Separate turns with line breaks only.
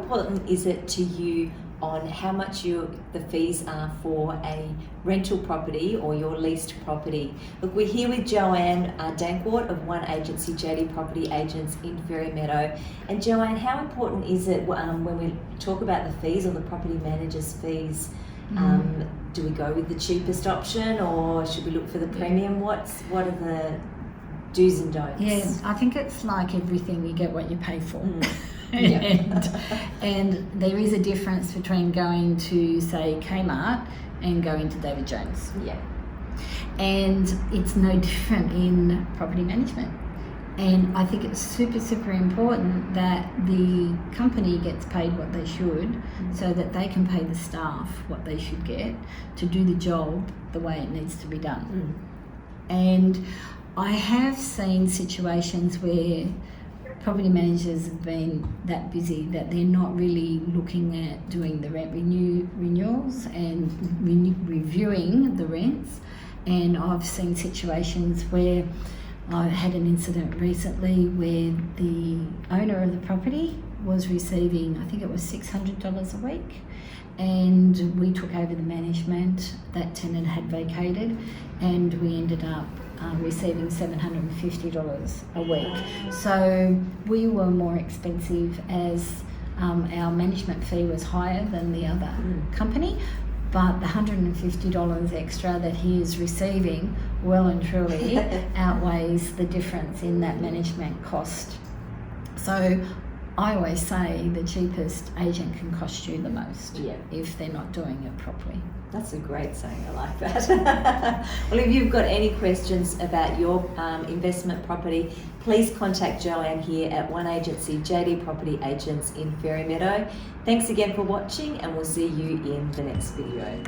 important is it to you on how much the fees are for a rental property or your leased property? Look, we're here with Joanne Danckwardt of One Agency JD Property Agents in Fairy Meadow. And Joanne, how important is it when we talk about the fees or the property manager's fees? Do we go with the cheapest option or should we look for the premium? What are the do's and don'ts?
Yeah, I think it's like everything, you get what you pay for. And there is a difference between going to, say, Kmart and going to David Jones.
Yeah.
And it's no different in property management. And I think it's super, super important that the company gets paid what they should so that they can pay the staff what they should get to do the job the way it needs to be done. And I have seen situations where property managers have been that busy that they're not really looking at doing the rent renewals and reviewing the rents. And I've seen situations where I had an incident recently where the owner of the property was receiving, I think it was $600 a week, and we took over the management. That tenant had vacated, and we ended up receiving $750 a week. So we were more expensive as our management fee was higher than the other company. But the $150 extra that he is receiving well and truly outweighs the difference in that management cost. So I always say the cheapest agent can cost you the most if they're not doing it properly.
That's a great saying, I like that. Well, if you've got any questions about your investment property, please contact Joanne here at One Agency JD Property Agents in Fairy Meadow. Thanks again for watching, and we'll see you in the next video.